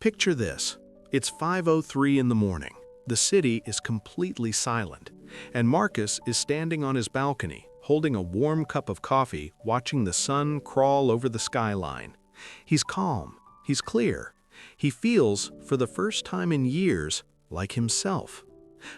Picture this. It's 5:03 in the morning. The city is completely silent, and Marcus is standing on his balcony, holding a warm cup of coffee, watching the sun crawl over the skyline. He's calm. He's clear. He feels, for the first time in years, like himself.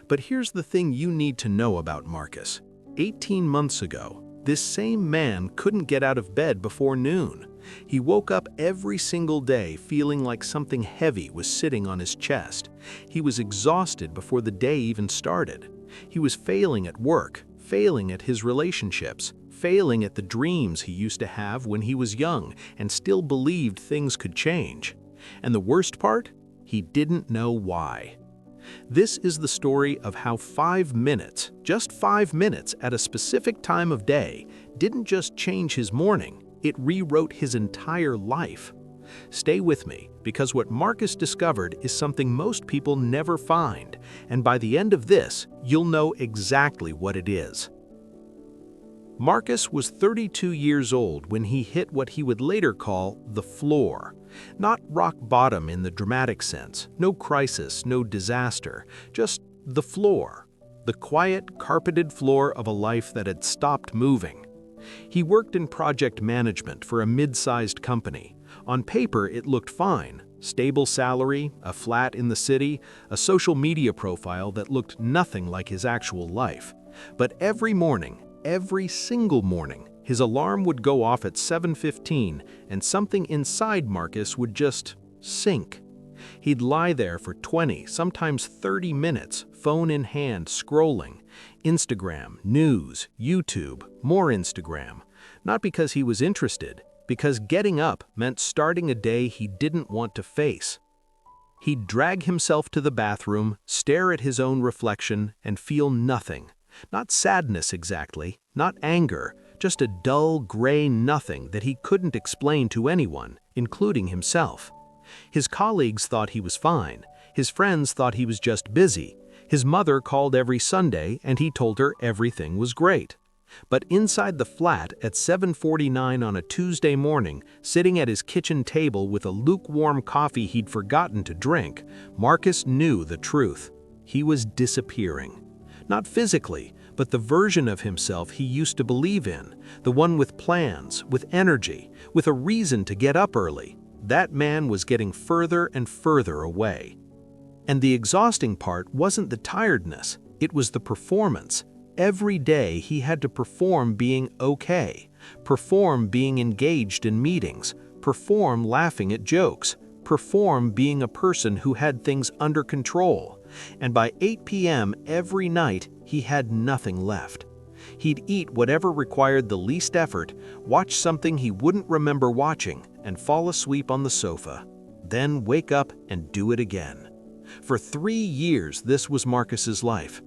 But here's the thing you need to know about Marcus. 18 months ago, this same man couldn't get out of bed before noon. He woke up every single day feeling like something heavy was sitting on his chest. He was exhausted before the day even started. He was failing at work, failing at his relationships, failing at the dreams he used to have when he was young and still believed things could change. And the worst part? He didn't know why. This is the story of how 5 minutes, just 5 minutes at a specific time of day, didn't just change his morning, it rewrote his entire life. Stay with me, because what Marcus discovered is something most people never find, and by the end of this, you'll know exactly what it is. Marcus was 32 years old when he hit what he would later call the floor. Not rock bottom in the dramatic sense, no crisis, no disaster, just the floor. The quiet, carpeted floor of a life that had stopped moving. He worked in project management for a mid-sized company. On paper, it looked fine. Stable salary, a flat in the city, a social media profile that looked nothing like his actual life. But every morning, every single morning, his alarm would go off at 7:15 and something inside Marcus would just sink. He'd lie there for 20, sometimes 30 minutes, phone in hand, scrolling. Instagram, news, YouTube, more Instagram. Not because he was interested, because getting up meant starting a day he didn't want to face. He'd drag himself to the bathroom, stare at his own reflection, and feel nothing. Not sadness exactly, not anger, just a dull, gray nothing that he couldn't explain to anyone, including himself. His colleagues thought he was fine. His friends thought he was just busy. His mother called every Sunday and he told her everything was great. But inside the flat at 7:49 on a Tuesday morning, sitting at his kitchen table with a lukewarm coffee he'd forgotten to drink, Marcus knew the truth. He was disappearing. Not physically, but the version of himself he used to believe in, the one with plans, with energy, with a reason to get up early. That man was getting further and further away. And the exhausting part wasn't the tiredness, it was the performance. Every day he had to perform being okay, perform being engaged in meetings, perform laughing at jokes, perform being a person who had things under control. And by 8 p.m. every night, he had nothing left. He'd eat whatever required the least effort, watch something he wouldn't remember watching, and fall asleep on the sofa. Then wake up and do it again. For 3 years, this was Marcus's life.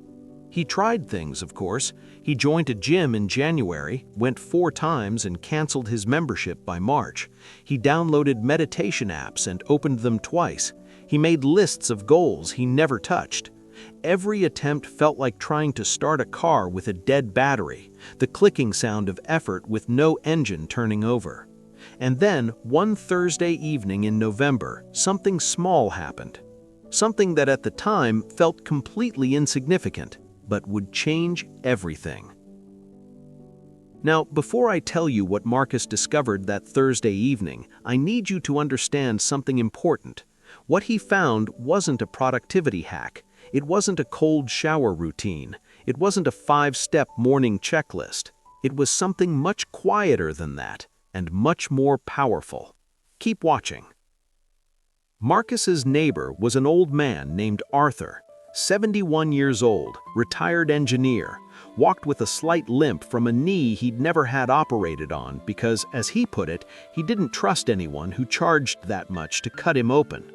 He tried things, of course. He joined a gym in January, went 4 times and canceled his membership by March. He downloaded meditation apps and opened them twice. He made lists of goals he never touched. Every attempt felt like trying to start a car with a dead battery, the clicking sound of effort with no engine turning over. And then, one Thursday evening in November, something small happened. Something that at the time felt completely insignificant, but would change everything. Now, before I tell you what Marcus discovered that Thursday evening, I need you to understand something important. What he found wasn't a productivity hack. It wasn't a cold shower routine. It wasn't a 5-step morning checklist. It was something much quieter than that, and much more powerful. Keep watching. Marcus's neighbor was an old man named Arthur, 71 years old, retired engineer, walked with a slight limp from a knee he'd never had operated on because, as he put it, he didn't trust anyone who charged that much to cut him open.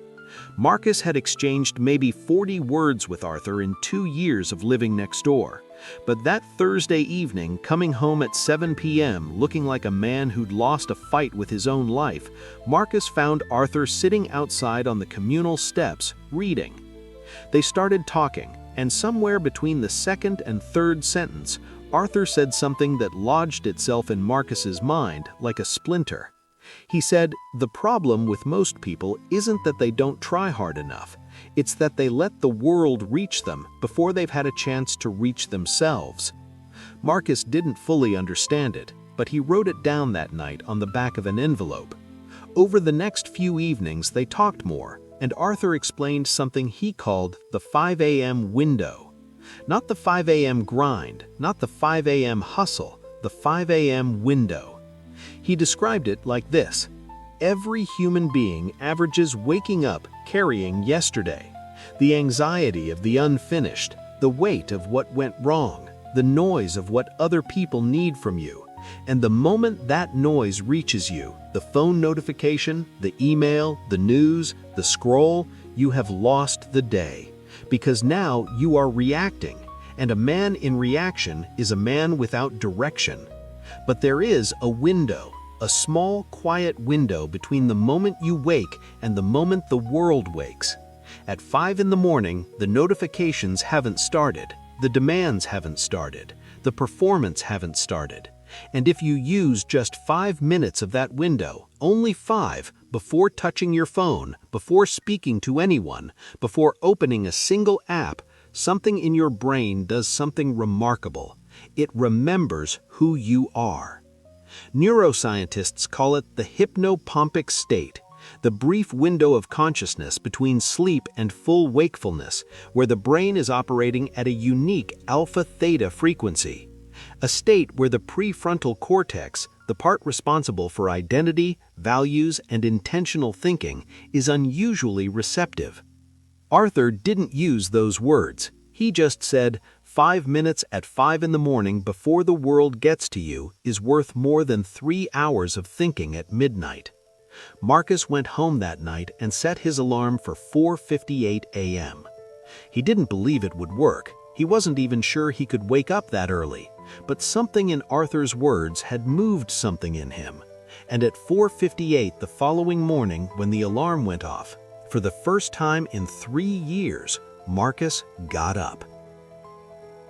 Marcus had exchanged maybe 40 words with Arthur in 2 years of living next door. But that Thursday evening, coming home at 7 p.m., looking like a man who'd lost a fight with his own life, Marcus found Arthur sitting outside on the communal steps, reading. They started talking, and somewhere between the second and third sentence, Arthur said something that lodged itself in Marcus's mind like a splinter. He said, "The problem with most people isn't that they don't try hard enough. It's that they let the world reach them before they've had a chance to reach themselves." Marcus didn't fully understand it, but he wrote it down that night on the back of an envelope. Over the next few evenings, they talked more, and Arthur explained something he called the 5 a.m. window. Not the 5 a.m. grind, not the 5 a.m. hustle, the 5 a.m. window. He described it like this: every human being averages waking up carrying yesterday, the anxiety of the unfinished, the weight of what went wrong, the noise of what other people need from you. And the moment that noise reaches you, the phone notification, the email, the news, the scroll, you have lost the day. Because now you are reacting, and a man in reaction is a man without direction. But there is a window, a small, quiet window between the moment you wake and the moment the world wakes. At 5 in the morning, the notifications haven't started, the demands haven't started, the performance haven't started. And if you use just 5 minutes of that window, only 5, before touching your phone, before speaking to anyone, before opening a single app, something in your brain does something remarkable. It remembers who you are. Neuroscientists call it the hypnopompic state, the brief window of consciousness between sleep and full wakefulness, where the brain is operating at a unique alpha-theta frequency. A state where the prefrontal cortex, the part responsible for identity, values, and intentional thinking, is unusually receptive. Arthur didn't use those words. He just said, 5 minutes at 5 in the morning before the world gets to you is worth more than 3 hours of thinking at midnight. Marcus went home that night and set his alarm for 4:58 a.m. He didn't believe it would work. He wasn't even sure he could wake up that early. But something in Arthur's words had moved something in him. And at 4:58 the following morning, when the alarm went off, for the first time in 3 years, Marcus got up.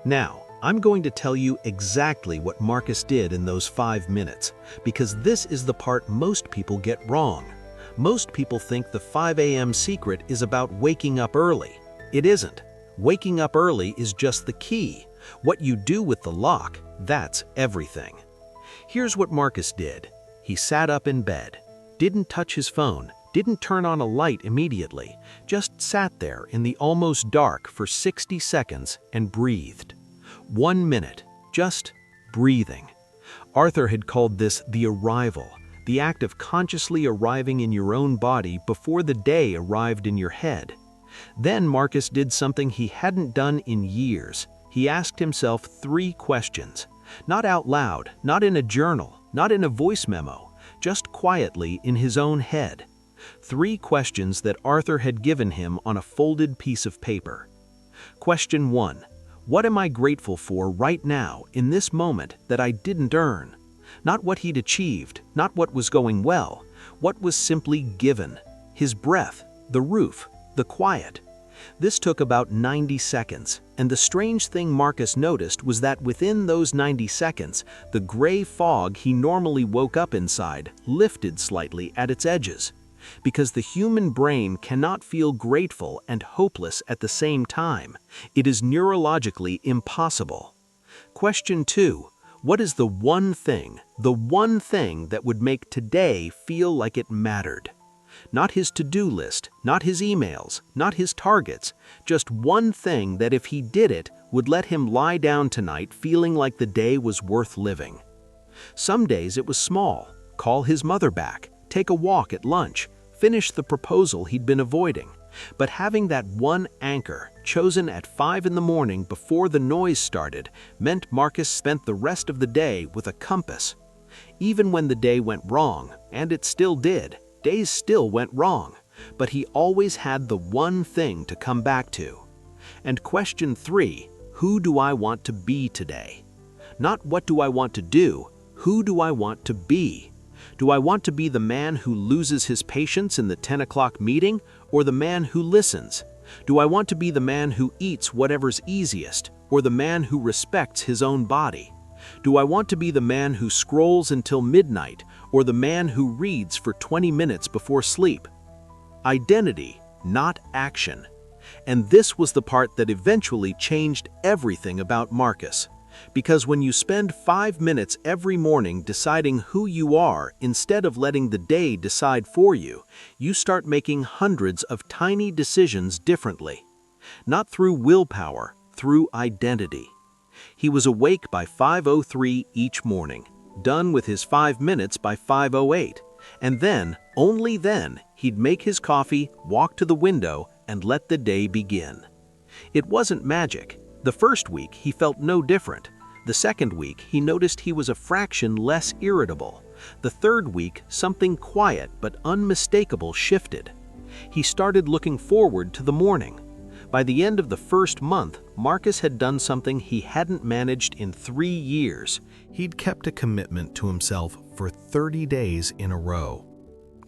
Now, I'm going to tell you exactly what Marcus did in those 5 minutes, because this is the part most people get wrong. Most people think the 5 a.m. secret is about waking up early. It isn't. Waking up early is just the key. What you do with the lock, that's everything. Here's what Marcus did. He sat up in bed, didn't touch his phone, didn't turn on a light immediately, just sat there in the almost dark for 60 seconds and breathed. 1 minute, just breathing. Arthur had called this the arrival, the act of consciously arriving in your own body before the day arrived in your head. Then Marcus did something he hadn't done in years. He asked himself 3 questions. Not out loud, not in a journal, not in a voice memo, just quietly in his own head. 3 questions that Arthur had given him on a folded piece of paper. Question 1. What am I grateful for right now, in this moment, that I didn't earn? Not what he'd achieved, not what was going well, what was simply given. His breath, the roof, the quiet. This took about 90 seconds, and the strange thing Marcus noticed was that within those 90 seconds, the gray fog he normally woke up inside lifted slightly at its edges. Because the human brain cannot feel grateful and hopeless at the same time. It is neurologically impossible. Question 2. What is the one thing that would make today feel like it mattered? Not his to-do list, not his emails, not his targets, just one thing that if he did it would let him lie down tonight feeling like the day was worth living. Some days it was small. Call his mother back, take a walk at lunch, finish the proposal he'd been avoiding. But having that one anchor, chosen at 5 in the morning before the noise started, meant Marcus spent the rest of the day with a compass. Even when the day went wrong, and it still did, days still went wrong, but he always had the one thing to come back to. And question 3, who do I want to be today? Not what do I want to do, who do I want to be? Do I want to be the man who loses his patience in the 10 o'clock meeting, or the man who listens? Do I want to be the man who eats whatever's easiest, or the man who respects his own body? Do I want to be the man who scrolls until midnight, or the man who reads for 20 minutes before sleep. Identity, not action. And this was the part that eventually changed everything about Marcus. Because when you spend 5 minutes every morning deciding who you are instead of letting the day decide for you, you start making hundreds of tiny decisions differently. Not through willpower, through identity. He was awake by 5:03 each morning, done with his 5 minutes by 5:08, and then, only then, he'd make his coffee, walk to the window, and let the day begin. It wasn't magic. The first week, he felt no different. The second week, he noticed he was a fraction less irritable. The third week, something quiet but unmistakable shifted. He started looking forward to the morning. By the end of the first month, Marcus had done something he hadn't managed in 3 years. He'd kept a commitment to himself for 30 days in a row.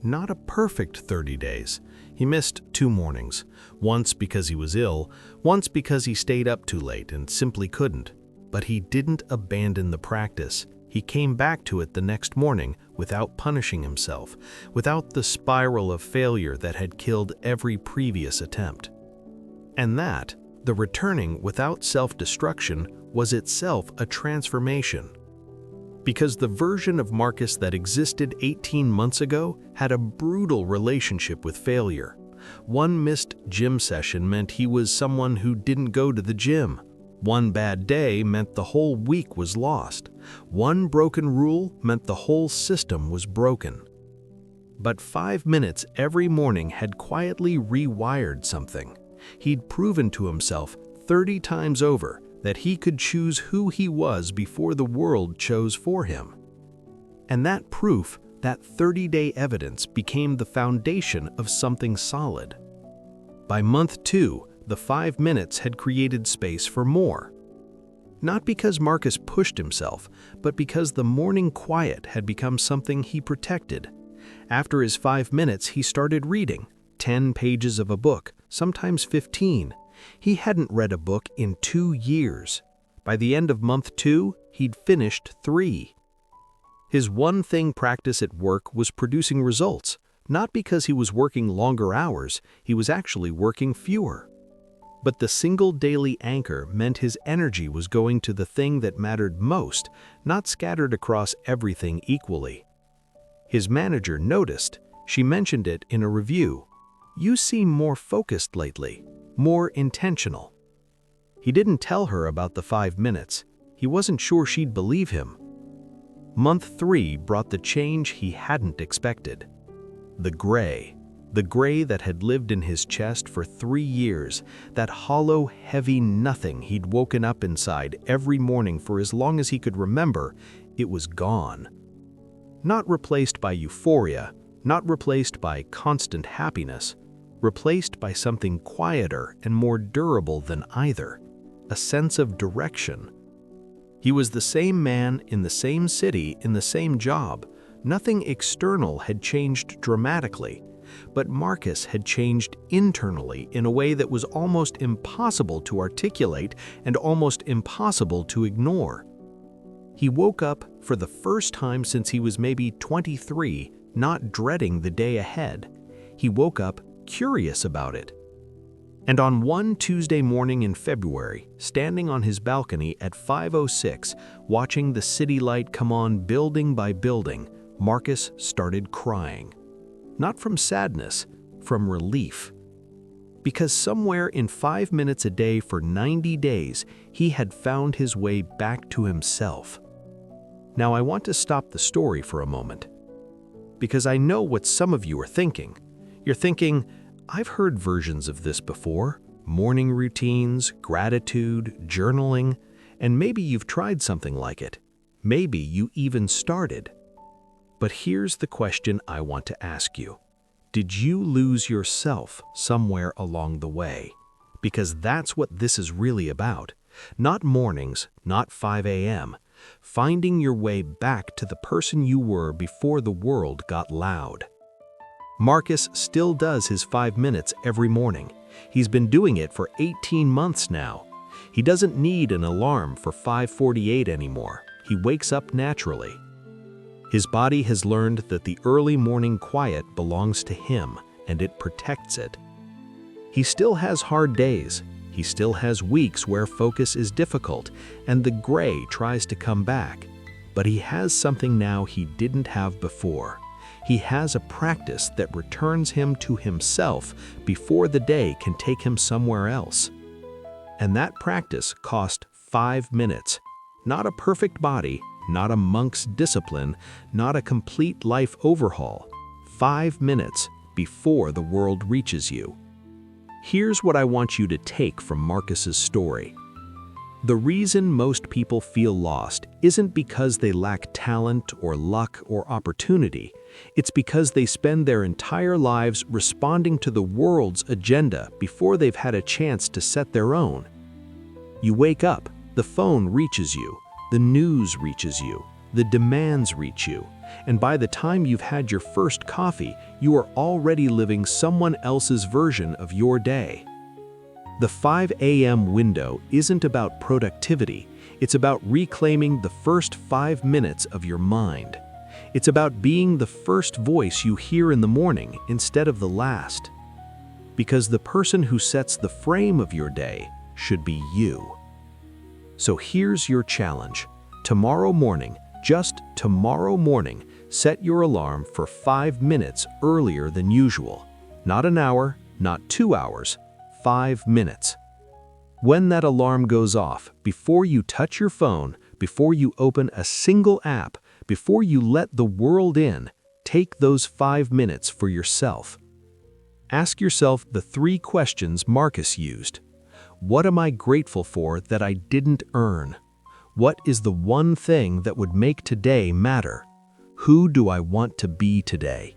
Not a perfect 30 days. He missed 2 mornings, once because he was ill, once because he stayed up too late and simply couldn't. But he didn't abandon the practice. He came back to it the next morning without punishing himself, without the spiral of failure that had killed every previous attempt. And that, the returning without self-destruction, was itself a transformation. Because the version of Marcus that existed 18 months ago had a brutal relationship with failure. One missed gym session meant he was someone who didn't go to the gym. One bad day meant the whole week was lost. One broken rule meant the whole system was broken. But 5 minutes every morning had quietly rewired something. He'd proven to himself 30 times over that he could choose who he was before the world chose for him. And that proof, that 30-day evidence, became the foundation of something solid. By month 2, the 5 minutes had created space for more. Not because Marcus pushed himself, but because the morning quiet had become something he protected. After his 5 minutes, he started reading 10 pages of a book, sometimes 15. He hadn't read a book in 2 years. By the end of month 2, he'd finished 3. His one thing practice at work was producing results, not because he was working longer hours, he was actually working fewer. But the single daily anchor meant his energy was going to the thing that mattered most, not scattered across everything equally. His manager noticed. She mentioned it in a review. "You seem more focused lately, more intentional." He didn't tell her about the 5 minutes. He wasn't sure she'd believe him. Month 3 brought the change he hadn't expected. The gray that had lived in his chest for 3 years, that hollow, heavy nothing he'd woken up inside every morning for as long as he could remember, it was gone. Not replaced by euphoria, not replaced by constant happiness, replaced by something quieter and more durable than either, a sense of direction. He was the same man in the same city, in the same job. Nothing external had changed dramatically, but Marcus had changed internally in a way that was almost impossible to articulate and almost impossible to ignore. He woke up for the first time since he was maybe 23, not dreading the day ahead. He woke up curious about it. And on one Tuesday morning in February, standing on his balcony at 5:06, watching the city light come on building by building, Marcus started crying. Not from sadness, from relief. Because somewhere in 5 minutes a day for 90 days, he had found his way back to himself. Now I want to stop the story for a moment. Because I know what some of you are thinking. You're thinking, I've heard versions of this before, morning routines, gratitude, journaling, and maybe you've tried something like it. Maybe you even started. But here's the question I want to ask you. Did you lose yourself somewhere along the way? Because that's what this is really about. Not mornings, not 5 a.m. Finding your way back to the person you were before the world got loud. Marcus still does his 5 minutes every morning. He's been doing it for 18 months now. He doesn't need an alarm for 5:48 anymore. He wakes up naturally. His body has learned that the early morning quiet belongs to him, and it protects it. He still has hard days. He still has weeks where focus is difficult and the gray tries to come back. But he has something now he didn't have before. He has a practice that returns him to himself before the day can take him somewhere else. And that practice cost 5 minutes. Not a perfect body, not a monk's discipline, not a complete life overhaul. 5 minutes before the world reaches you. Here's what I want you to take from Marcus's story. The reason most people feel lost isn't because they lack talent or luck or opportunity. It's because they spend their entire lives responding to the world's agenda before they've had a chance to set their own. You wake up, the phone reaches you, the news reaches you, the demands reach you, and by the time you've had your first coffee, you are already living someone else's version of your day. The 5 a.m. window isn't about productivity, it's about reclaiming the first 5 minutes of your mind. It's about being the first voice you hear in the morning instead of the last. Because the person who sets the frame of your day should be you. So here's your challenge. Tomorrow morning, just tomorrow morning, set your alarm for 5 minutes earlier than usual. Not an hour, not 2 hours, 5 minutes. When that alarm goes off, before you touch your phone, before you open a single app, before you let the world in, take those 5 minutes for yourself. Ask yourself the 3 questions Marcus used. What am I grateful for that I didn't earn? What is the one thing that would make today matter? Who do I want to be today?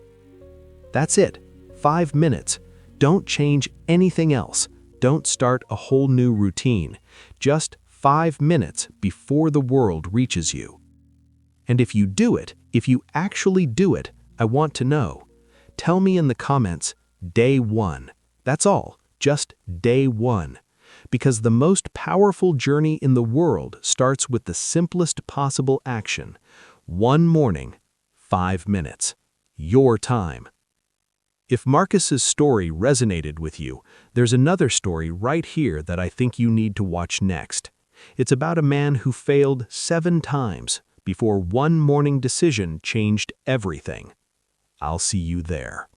That's it. 5 minutes. Don't change anything else. Don't start a whole new routine. Just 5 minutes before the world reaches you. And if you do it, if you actually do it, I want to know. Tell me in the comments, day 1. That's all. Just day 1. Because the most powerful journey in the world starts with the simplest possible action. One morning, 5 minutes. Your time. If Marcus's story resonated with you, there's another story right here that I think you need to watch next. It's about a man who failed 7 times before one morning decision changed everything. I'll see you there.